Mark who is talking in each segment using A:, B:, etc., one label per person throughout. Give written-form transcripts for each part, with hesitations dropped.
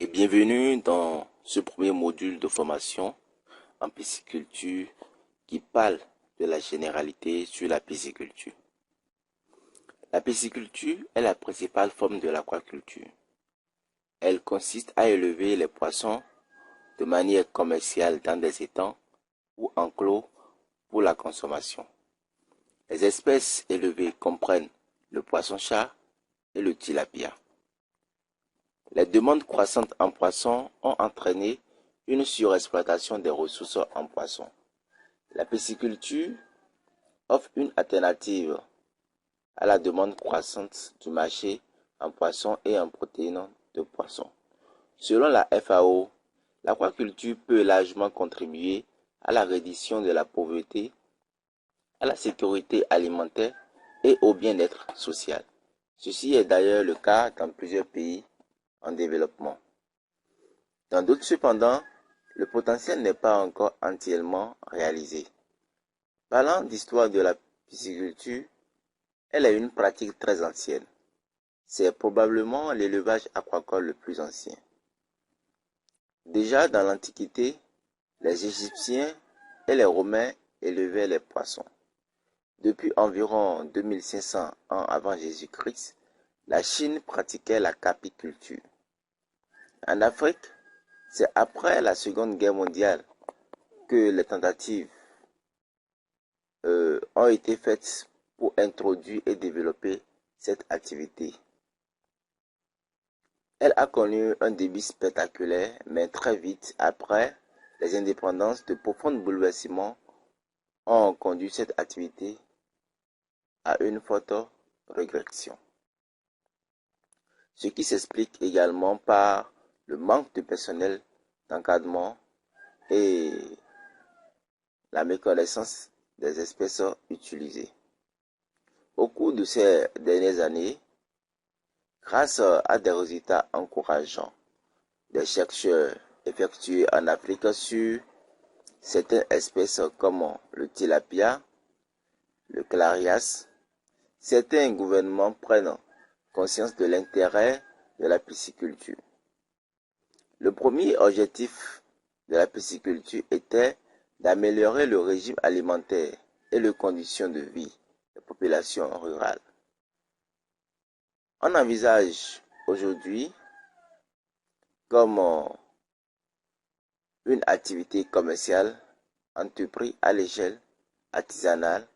A: et bienvenue dans ce premier module de formation en pisciculture qui parle de la généralité sur la pisciculture. La pisciculture est la principale forme de l'aquaculture. Elle consiste à élever les poissons de manière commerciale dans des étangs ou enclos pour la consommation. Les espèces élevées comprennent le poisson-chat et le tilapia. Les demandes croissantes en poissons ont entraîné une surexploitation des ressources en poissons. La pisciculture offre une alternative à la demande croissante du marché en poissons et en protéines de poissons. Selon la FAO, l'aquaculture peut largement contribuer à la réduction de la pauvreté, à la sécurité alimentaire et au bien-être social. Ceci est d'ailleurs le cas dans plusieurs pays en développement. Dans d'autres, cependant, le potentiel n'est pas encore entièrement réalisé. Parlant d'histoire de la pisciculture, elle est une pratique très ancienne. C'est probablement l'élevage aquacole le plus ancien. Déjà dans l'Antiquité, les Égyptiens et les Romains élevaient les poissons. Depuis environ 2500 ans avant Jésus-Christ, la Chine pratiquait la capiculture. En Afrique, c'est après la Seconde Guerre mondiale que les tentatives ont été faites pour introduire et développer cette activité. Elle a connu un début spectaculaire, mais très vite après les indépendances, de profonds bouleversements ont conduit cette activité à une forte régression. Ce qui s'explique également par le manque de personnel d'encadrement et la méconnaissance des espèces utilisées. Au cours de ces dernières années, grâce à des résultats encourageants, des chercheurs effectués en Afrique sur certaines espèces comme le tilapia, le clarias, certains gouvernements prennent conscience de l'intérêt de la pisciculture. Le premier objectif de la pisciculture était d'améliorer le régime alimentaire et les conditions de vie des populations rurales. On envisage aujourd'hui comme une activité commerciale entreprise à l'échelle artisanale,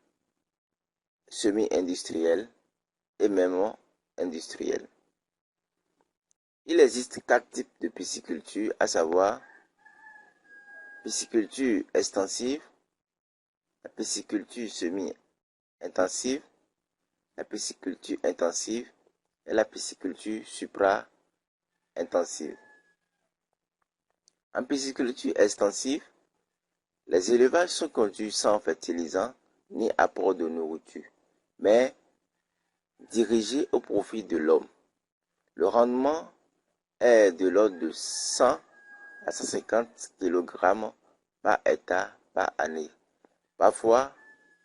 A: semi-industrielle et même industrielle. Il existe 4 types de pisciculture, à savoir pisciculture extensive, la pisciculture semi-intensive, la pisciculture intensive et la pisciculture supra-intensive. En pisciculture extensive, les élevages sont conduits sans fertilisant ni apport de nourriture, mais dirigés au profit de l'homme. Le rendement est de l'ordre de 100 à 150 kg par hectare par année. Parfois,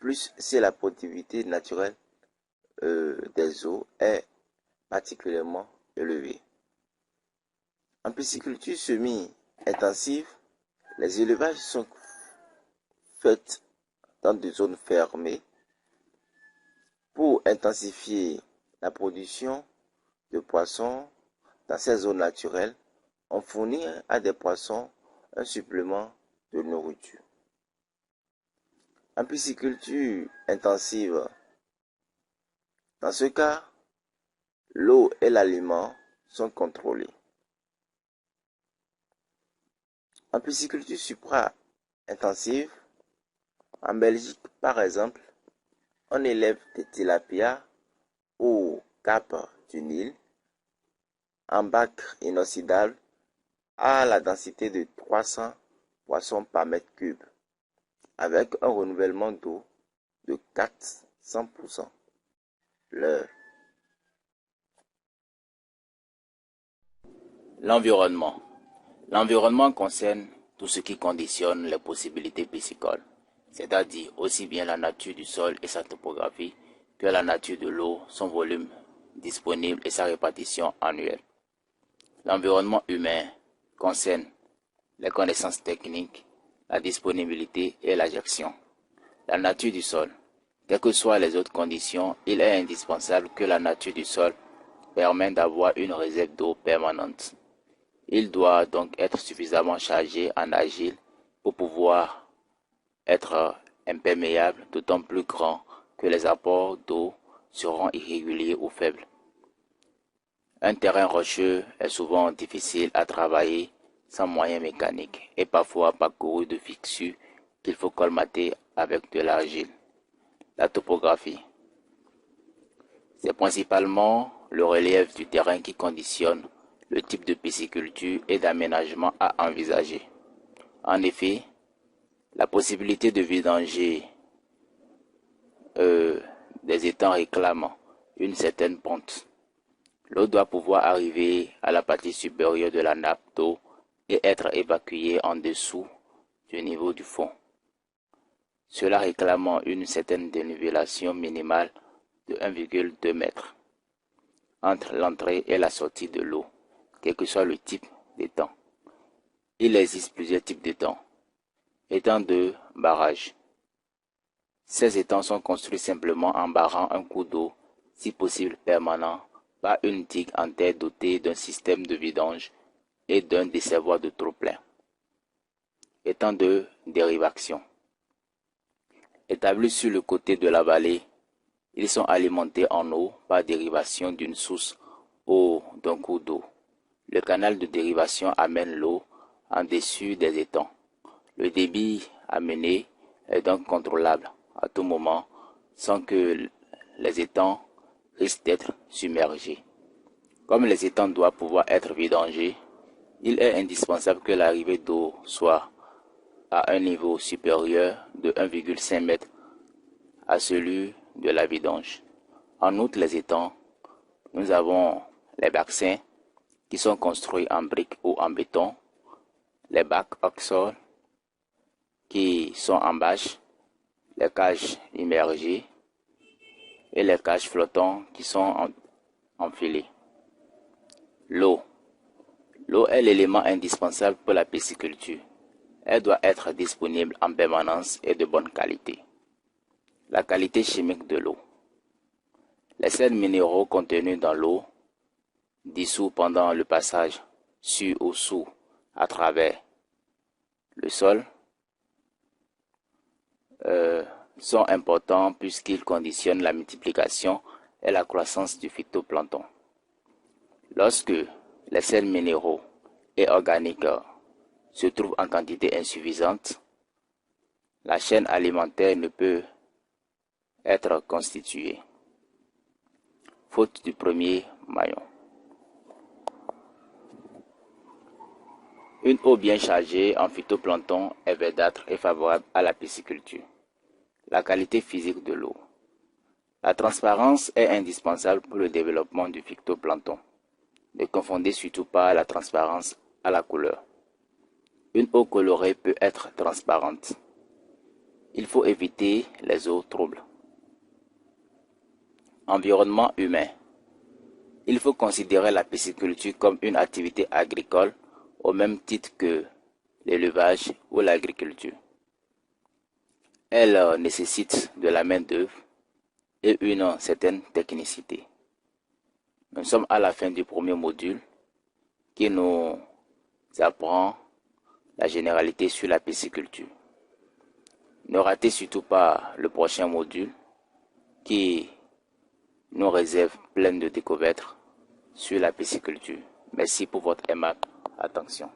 A: plus si la productivité naturelle des eaux est particulièrement élevée. En pisciculture semi-intensive, les élevages sont faits dans des zones fermées pour intensifier la production de poissons. Dans ces zones naturelles, on fournit à des poissons un supplément de nourriture. En pisciculture intensive, dans ce cas, l'eau et l'aliment sont contrôlés. En pisciculture supra-intensive, en Belgique par exemple, on élève des tilapias au cap du Nil en bac inoxydable à la densité de 300 poissons par mètre cube, avec un renouvellement d'eau de 400% l'heure. L'environnement. L'environnement concerne tout ce qui conditionne les possibilités piscicoles, c'est-à-dire aussi bien la nature du sol et sa topographie que la nature de l'eau, son volume disponible et sa répartition annuelle. L'environnement humain concerne les connaissances techniques, la disponibilité et la gestion. La nature du sol. Quelles que soient les autres conditions, il est indispensable que la nature du sol permette d'avoir une réserve d'eau permanente. Il doit donc être suffisamment chargé en argile pour pouvoir être imperméable, d'autant plus grand que les apports d'eau seront irréguliers ou faibles. Un terrain rocheux est souvent difficile à travailler sans moyens mécaniques et parfois parcouru de fissures qu'il faut colmater avec de l'argile. La topographie. C'est principalement le relief du terrain qui conditionne le type de pisciculture et d'aménagement à envisager. En effet, la possibilité de vidanger des étangs réclame une certaine pente. L'eau doit pouvoir arriver à la partie supérieure de la nappe d'eau et être évacuée en dessous du niveau du fond. Cela réclamant une certaine dénivellation minimale de 1,2 m entre l'entrée et la sortie de l'eau, quel que soit le type d'étang. Il existe plusieurs types d'étangs. Étangs de barrage. Ces étangs sont construits simplement en barrant un cours d'eau, si possible permanent, par une digue en terre dotée d'un système de vidange et d'un desservoir de trop-plein. Étangs de dérivation. Établis sur le côté de la vallée, ils sont alimentés en eau par dérivation d'une source ou d'un cours d'eau. Le canal de dérivation amène l'eau en dessus des étangs. Le débit amené est donc contrôlable à tout moment sans que les étangs risquent d'être submergés. Comme les étangs doivent pouvoir être vidangés, il est indispensable que l'arrivée d'eau soit à un niveau supérieur de 1,5 m à celui de la vidange. En outre, les étangs, nous avons les bassins qui sont construits en briques ou en béton, les bacs au sol qui sont en bâche, les cages immergées et les cages flottants qui sont enfilées. L'eau. L'eau est l'élément indispensable pour la pisciculture. Elle doit être disponible en permanence et de bonne qualité. La qualité chimique de l'eau. Les sels minéraux contenus dans l'eau, dissous pendant le passage sur ou sous à travers le sol, sont importants puisqu'ils conditionnent la multiplication et la croissance du phytoplancton. Lorsque les sels minéraux et organiques se trouvent en quantité insuffisante, la chaîne alimentaire ne peut être constituée, faute du premier maillon. Une eau bien chargée en phytoplancton est verdâtre et favorable à la pisciculture. La qualité physique de l'eau. La transparence est indispensable pour le développement du phytoplancton. Ne confondez surtout pas la transparence à la couleur. Une eau colorée peut être transparente. Il faut éviter les eaux troubles. Environnement humain. Il faut considérer la pisciculture comme une activité agricole au même titre que l'élevage ou l'agriculture. Elle nécessite de la main-d'œuvre et une certaine technicité. Nous sommes à la fin du premier module qui nous apprend la généralité sur la pisciculture. Ne ratez surtout pas le prochain module qui nous réserve plein de découvertes sur la pisciculture. Merci pour votre aimable attention.